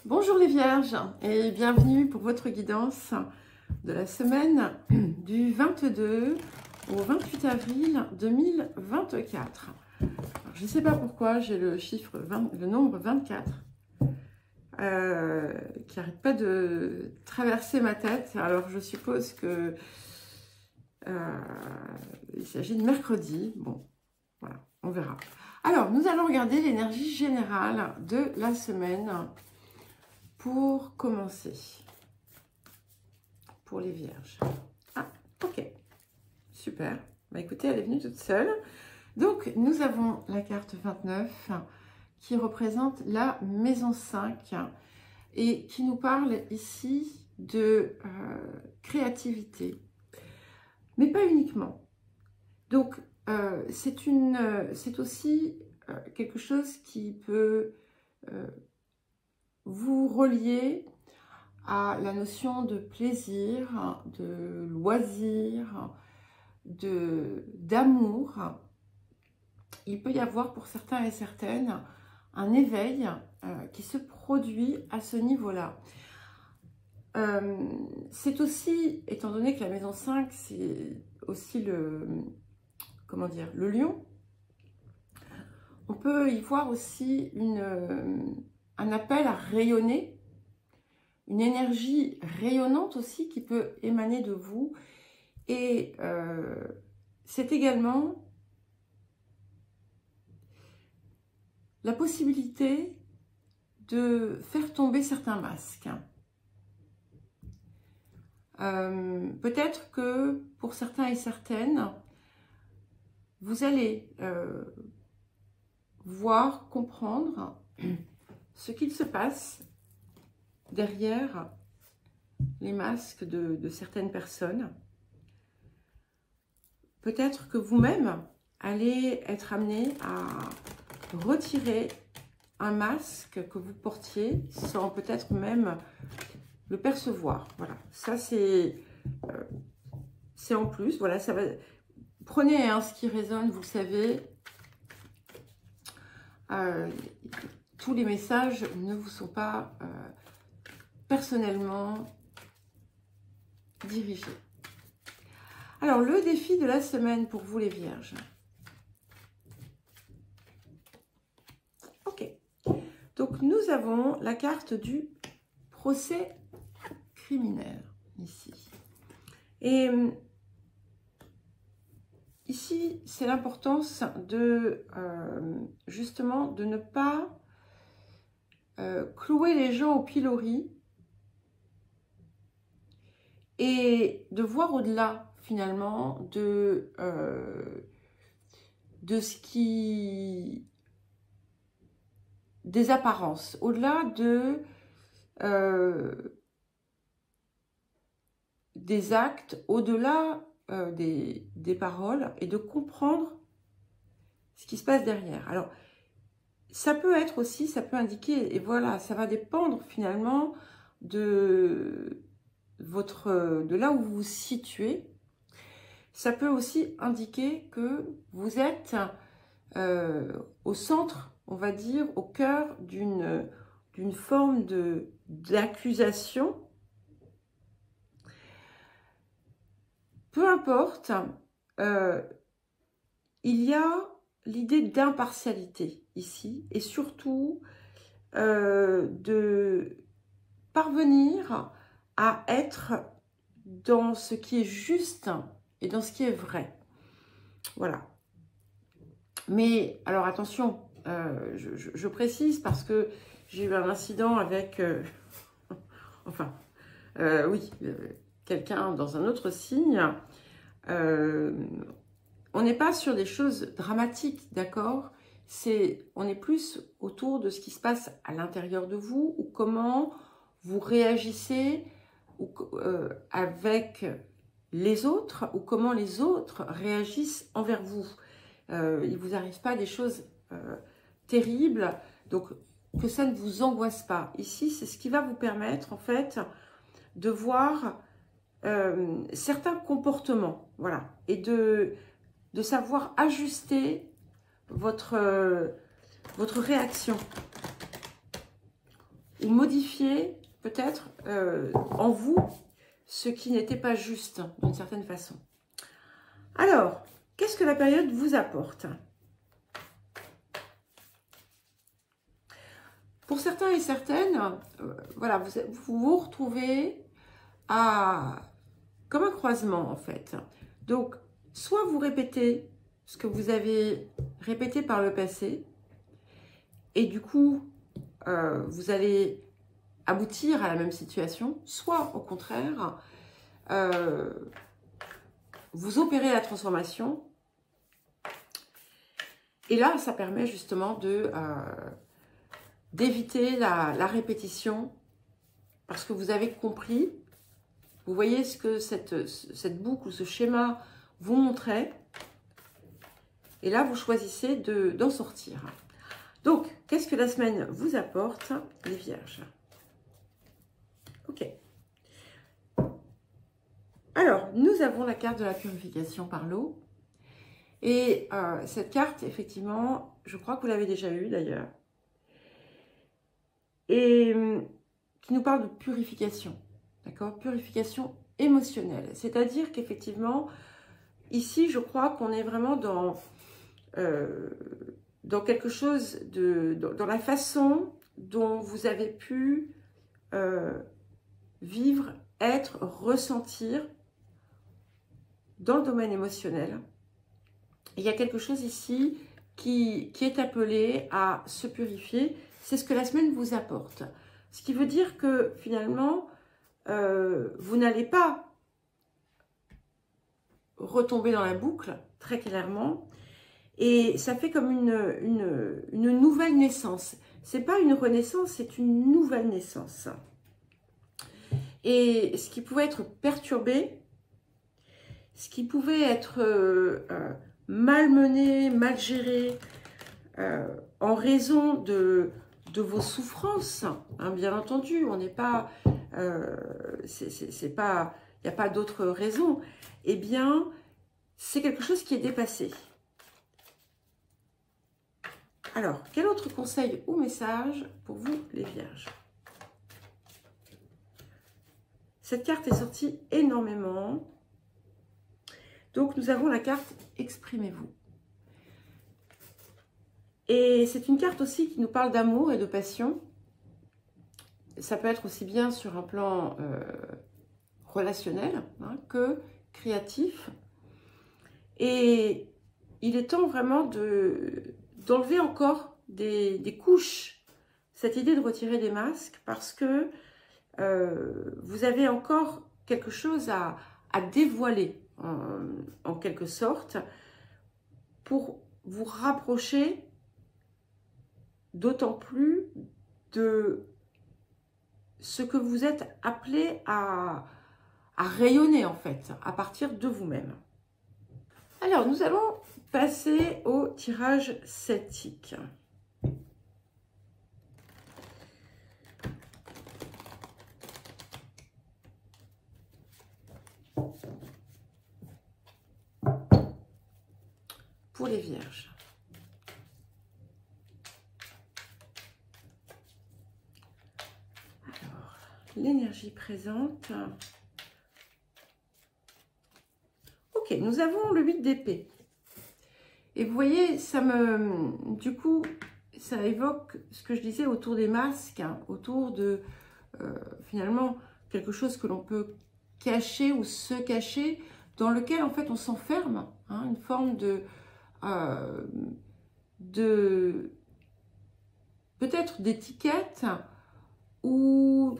Bonjour les Vierges et bienvenue pour votre guidance de la semaine du 22 au 28 avril 2024. Alors, je ne sais pas pourquoi j'ai le nombre 24 qui n'arrête pas de traverser ma tête. Alors je suppose que il s'agit de mercredi. Bon, voilà, on verra. Alors, nous allons regarder l'énergie générale de la semaine pour commencer, pour les Vierges. Ah, ok, super. Bah écoutez, elle est venue toute seule. Donc, nous avons la carte 29 qui représente la maison 5 et qui nous parle ici de créativité, mais pas uniquement. Donc, c'est aussi quelque chose qui peut vous relier à la notion de plaisir, de loisir, d'amour. Il peut y avoir pour certains et certaines un éveil qui se produit à ce niveau-là. C'est aussi, étant donné que la maison 5, c'est aussi le lion, on peut y voir aussi un appel à rayonner, une énergie rayonnante aussi qui peut émaner de vous. Et c'est également la possibilité de faire tomber certains masques. Peut-être que pour certains et certaines, vous allez voir, comprendre ce qu'il se passe derrière les masques de certaines personnes. Peut-être que vous-même allez être amené à retirer un masque que vous portiez sans peut-être même le percevoir. Voilà, ça c'est en plus. Voilà, ça va. Prenez ce qui résonne, vous le savez. Tous les messages ne vous sont pas personnellement dirigés. Alors, le défi de la semaine pour vous les Vierges. Ok. Donc, nous avons la carte du procès criminel ici. Et ici, c'est l'importance de justement de ne pas clouer les gens au pilori et de voir au-delà finalement de ce qui... des apparences, au-delà des actes, au-delà des paroles, et de comprendre ce qui se passe derrière. Alors, ça peut être aussi, ça peut indiquer, et voilà, ça va dépendre finalement de là où vous vous situez. Ça peut aussi indiquer que vous êtes au centre, on va dire, au cœur d'une forme d'accusation. Peu importe, il y a l'idée d'impartialité ici, et surtout de parvenir à être dans ce qui est juste et dans ce qui est vrai. Voilà. Mais, alors attention, je précise parce que j'ai eu un incident avec, oui, quelqu'un dans un autre signe. On n'est pas sur des choses dramatiques, d'accord? On est plus autour de ce qui se passe à l'intérieur de vous, ou comment vous réagissez avec les autres, ou comment les autres réagissent envers vous. Il ne vous arrive pas des choses terribles, donc que ça ne vous angoisse pas. Ici, c'est ce qui va vous permettre, en fait, de voir certains comportements, voilà, et de savoir ajuster votre réaction. ou modifier peut-être en vous ce qui n'était pas juste d'une certaine façon. Alors, qu'est-ce que la période vous apporte? Pour certains et certaines, voilà, vous vous retrouvez comme un croisement en fait. Donc, soit vous répétez ce que vous avez répété par le passé, et du coup, vous allez aboutir à la même situation, soit au contraire, vous opérez la transformation, et là, ça permet justement d'éviter la répétition, parce que vous avez compris, vous voyez ce que cette boucle ou ce schéma vous montrait, et là, vous choisissez d'en sortir. Donc, qu'est-ce que la semaine vous apporte, les Vierges? Ok. Alors, nous avons la carte de la purification par l'eau. Et cette carte, effectivement, je crois que vous l'avez déjà eue d'ailleurs. Et qui nous parle de purification. D'accord? Purification émotionnelle. C'est-à-dire qu'effectivement, ici, je crois qu'on est vraiment dans quelque chose dans la façon dont vous avez pu vivre, être, ressentir dans le domaine émotionnel. Il y a quelque chose ici qui est appelé à se purifier. C'est ce que la semaine vous apporte. Ce qui veut dire que finalement, vous n'allez pas retomber dans la boucle, très clairement. Et ça fait comme une nouvelle naissance. Ce n'est pas une renaissance, c'est une nouvelle naissance. Et ce qui pouvait être perturbé, ce qui pouvait être malmené, mal géré, en raison de vos souffrances, hein, bien entendu, on n'est pas, c'est pas, il n'y a pas d'autre raison, eh bien, c'est quelque chose qui est dépassé. Alors, quel autre conseil ou message pour vous, les Vierges? Cette carte est sortie énormément. Donc, nous avons la carte « Exprimez-vous ». Et c'est une carte aussi qui nous parle d'amour et de passion. Ça peut être aussi bien sur un plan relationnel hein, que créatif. Et il est temps vraiment d'enlever encore des couches, cette idée de retirer des masques, parce que vous avez encore quelque chose à dévoiler, en quelque sorte, pour vous rapprocher d'autant plus de ce que vous êtes appelé à rayonner, en fait, à partir de vous-même. Alors, nous allons passer au tirage celtique. Pour les Vierges. Alors, l'énergie présente. Ok, nous avons le 8 d'épée. Et vous voyez, du coup, ça évoque ce que je disais autour des masques, hein, autour de, finalement, quelque chose que l'on peut cacher ou se cacher, dans lequel, en fait, on s'enferme, hein, une forme peut-être d'étiquette ou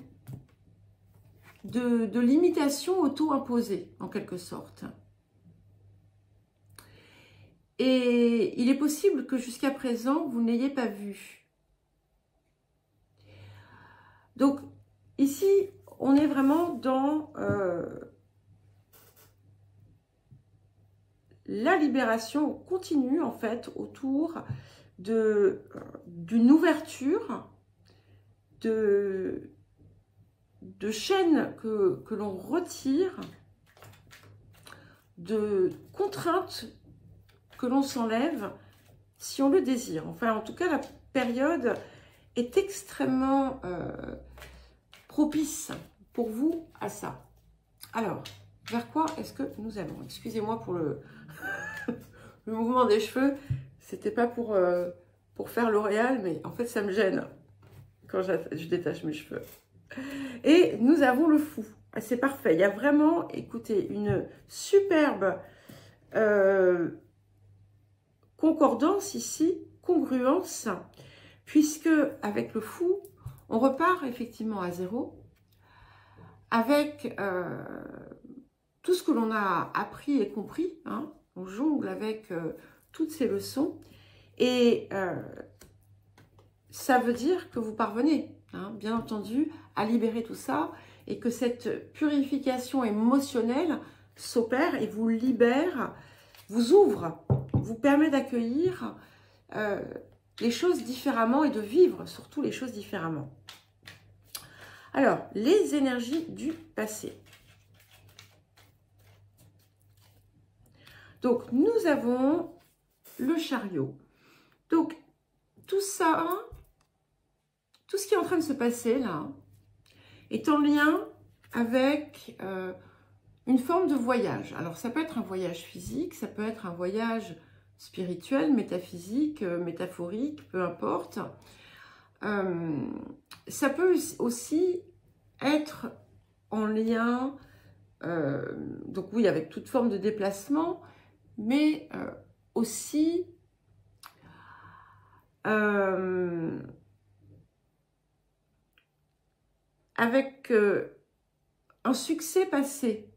de limitation auto-imposée, en quelque sorte. Et il est possible que jusqu'à présent, vous ne l'ayez pas vu. Donc, ici, on est vraiment dans la libération continue, en fait, autour d'une ouverture de chaînes que l'on retire, de contraintes que l'on s'enlève si on le désire. Enfin, en tout cas, la période est extrêmement propice pour vous à ça. Alors, vers quoi est-ce que nous allons? Excusez-moi pour le, le mouvement des cheveux. C'était pas pour faire L'Oréal, mais en fait, ça me gêne quand je détache mes cheveux. Et nous avons le fou. C'est parfait. Il y a vraiment, écoutez, une superbe concordance ici, congruence, puisque avec le fou, on repart effectivement à zéro, avec tout ce que l'on a appris et compris, hein. On jongle avec toutes ces leçons, et ça veut dire que vous parvenez, hein, bien entendu, à libérer tout ça, et que cette purification émotionnelle s'opère et vous libère, vous ouvre, vous permet d'accueillir les choses différemment et de vivre surtout les choses différemment. Alors, les énergies du passé. Donc, nous avons le chariot. Donc, tout ça, tout ce qui est en train de se passer là, est en lien avec une forme de voyage. Alors, ça peut être un voyage physique, ça peut être un voyage spirituel, métaphysique, métaphorique, peu importe. Ça peut aussi être en lien, donc oui, avec toute forme de déplacement, mais aussi avec un succès passé.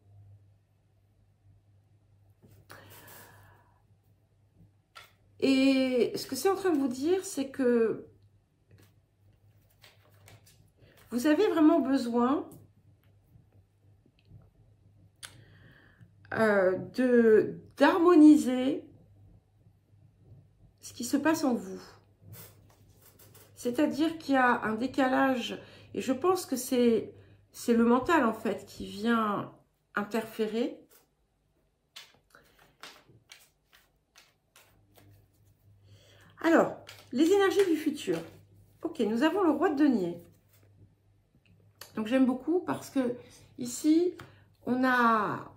Et ce que c'est en train de vous dire, c'est que vous avez vraiment besoin d'harmoniser ce qui se passe en vous. C'est-à-dire qu'il y a un décalage, et je pense que c'est le mental en fait qui vient interférer. Alors, les énergies du futur. Ok, nous avons le roi de denier. Donc j'aime beaucoup parce que ici, on a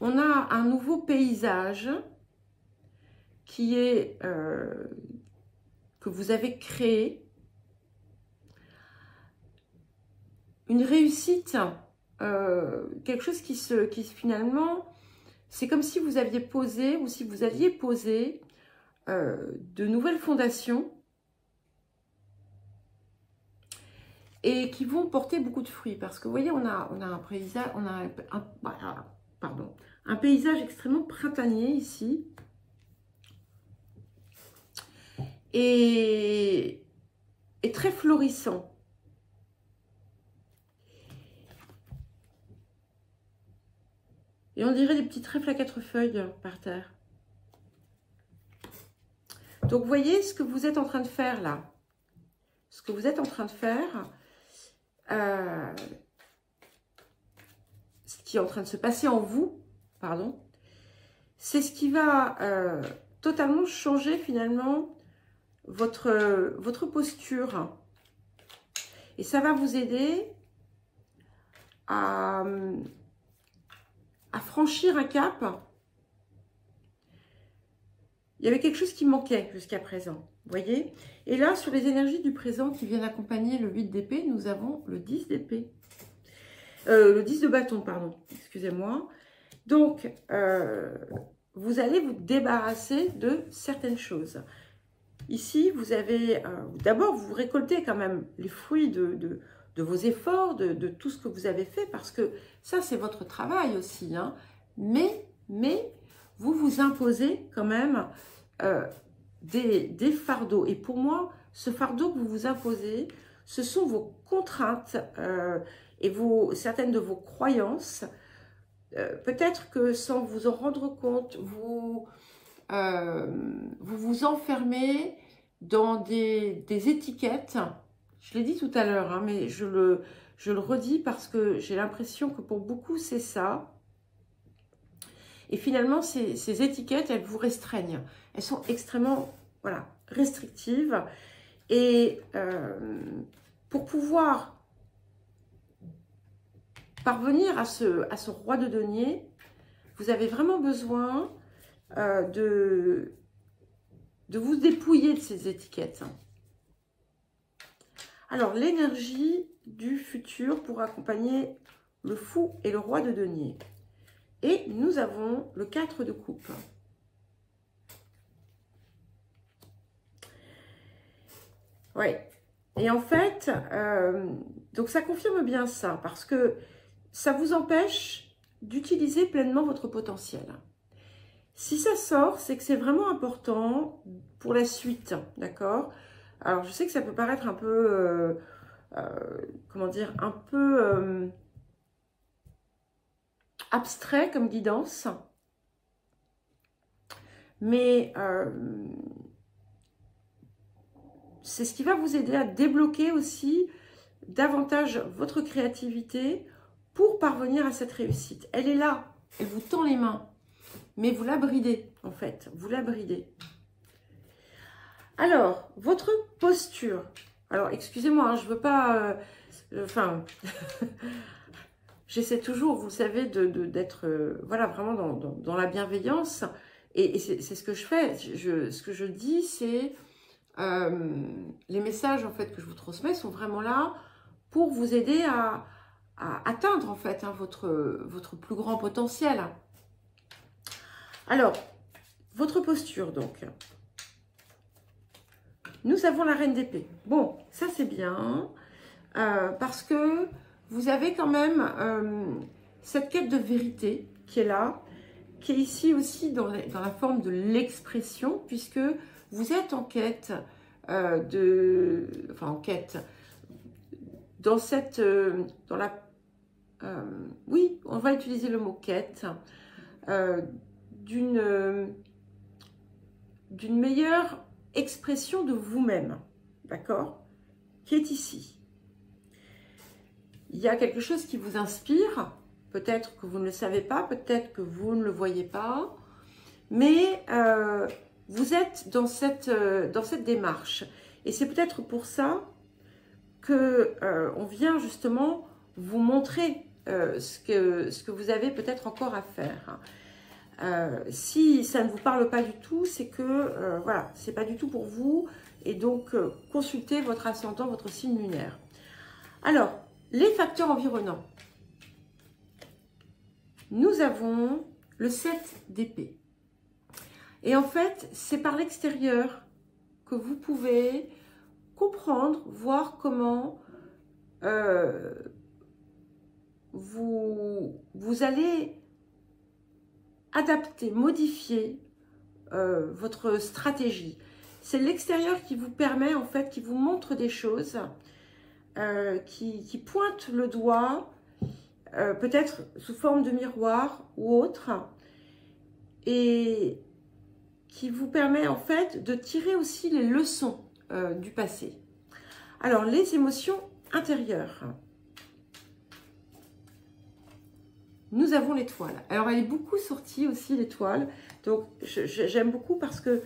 un nouveau paysage qui est que vous avez créé. Une réussite, quelque chose qui finalement, c'est comme si vous aviez posé ou si vous aviez posé de nouvelles fondations et qui vont porter beaucoup de fruits. Parce que vous voyez, on a un paysage, un paysage extrêmement printanier ici. Et très florissant. Et on dirait des petits trèfles à 4 feuilles par terre. Donc, vous voyez ce que vous êtes en train de faire là. Ce que vous êtes en train de faire, ce qui est en train de se passer en vous, pardon, c'est ce qui va totalement changer finalement votre posture. Et ça va vous aider à franchir un cap. Il y avait quelque chose qui manquait jusqu'à présent, vous voyez. Et là, sur les énergies du présent qui viennent accompagner le 8 d'épée, nous avons le 10 d'épée. Le 10 de bâton, pardon, excusez-moi. Donc, vous allez vous débarrasser de certaines choses. Ici, vous avez, d'abord, vous récoltez quand même les fruits de vos efforts, de tout ce que vous avez fait, parce que ça, c'est votre travail aussi, hein. Mais vous vous imposez quand même des fardeaux. Et pour moi, ce fardeau que vous vous imposez, ce sont vos contraintes et certaines de vos croyances. Peut-être que sans vous en rendre compte, vous vous enfermez dans des étiquettes. Je l'ai dit tout à l'heure, hein, mais je le redis parce que j'ai l'impression que pour beaucoup, c'est ça. Et finalement, ces étiquettes, elles vous restreignent. Elles sont extrêmement, voilà, restrictives. Et pour pouvoir parvenir à ce roi de denier, vous avez vraiment besoin de vous dépouiller de ces étiquettes. Alors, l'énergie du futur pour accompagner le fou et le roi de denier. Et nous avons le 4 de coupe. Oui. Et en fait, donc ça confirme bien ça, parce que ça vous empêche d'utiliser pleinement votre potentiel. Si ça sort, c'est que c'est vraiment important pour la suite, d'accord? Alors, je sais que ça peut paraître un peu, comment dire, un peu abstrait comme guidance, mais c'est ce qui va vous aider à débloquer aussi davantage votre créativité pour parvenir à cette réussite. Elle est là, elle vous tend les mains, mais vous la bridez en fait, vous la bridez. Alors, votre posture. Alors, excusez-moi, hein, je veux pas... enfin, j'essaie toujours, vous le savez, d'être voilà, vraiment dans la bienveillance. Et c'est ce que je fais. Ce que je dis, c'est... les messages en fait que je vous transmets sont vraiment là pour vous aider à atteindre en fait hein, votre plus grand potentiel. Alors, votre posture donc. Nous avons la reine d'épée. Bon, ça c'est bien parce que vous avez quand même cette quête de vérité qui est là, qui est ici aussi dans la forme de l'expression, puisque vous êtes en quête enfin en quête, dans cette, oui, on va utiliser le mot quête, d'une meilleure expression de vous-même, d'accord, qui est ici. Il y a quelque chose qui vous inspire, peut-être que vous ne le savez pas, peut-être que vous ne le voyez pas, mais vous êtes dans cette démarche. Et c'est peut-être pour ça que on vient justement vous montrer ce que vous avez peut-être encore à faire. Si ça ne vous parle pas du tout, c'est que voilà, c'est pas du tout pour vous. Et donc, consultez votre ascendant, votre signe lunaire. Alors, les facteurs environnants. Nous avons le 7 d'épée. Et en fait, c'est par l'extérieur que vous pouvez comprendre, voir comment vous allez adapter, modifier votre stratégie. C'est l'extérieur qui vous permet, en fait, qui vous montre des choses, qui pointe le doigt, peut-être sous forme de miroir ou autre, et qui vous permet, en fait, de tirer aussi les leçons du passé. Alors, les émotions intérieures. Nous avons l'étoile. Alors, elle est beaucoup sortie aussi, l'étoile. Donc, j'aime beaucoup parce que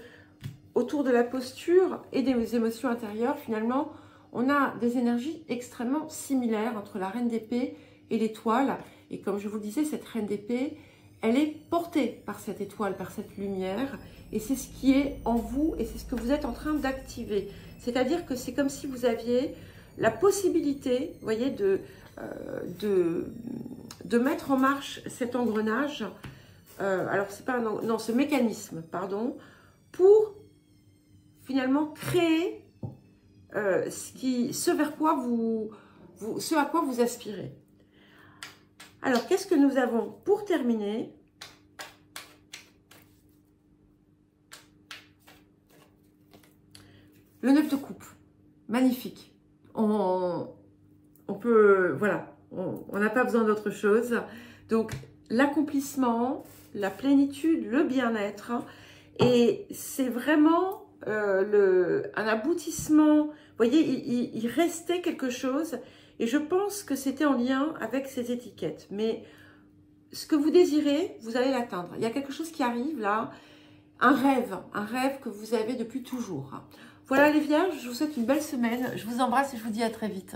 autour de la posture et des émotions intérieures, finalement, on a des énergies extrêmement similaires entre la reine d'épée et l'étoile. Et comme je vous le disais, cette reine d'épée, elle est portée par cette étoile, par cette lumière. Et c'est ce qui est en vous et c'est ce que vous êtes en train d'activer. C'est-à-dire que c'est comme si vous aviez la possibilité, vous voyez, de mettre en marche cet engrenage, alors c'est pas non, ce mécanisme, pardon, pour finalement créer ce vers quoi ce à quoi vous aspirez. Alors, qu'est-ce que nous avons pour terminer? Le 9 de coupe, magnifique. On peut, voilà, on n'a pas besoin d'autre chose. Donc, l'accomplissement, la plénitude, le bien-être. Et c'est vraiment un aboutissement. Vous voyez, il restait quelque chose. Et je pense que c'était en lien avec ces étiquettes. Mais ce que vous désirez, vous allez l'atteindre. Il y a quelque chose qui arrive là. un rêve que vous avez depuis toujours. Voilà les Vierges, je vous souhaite une belle semaine. Je vous embrasse et je vous dis à très vite.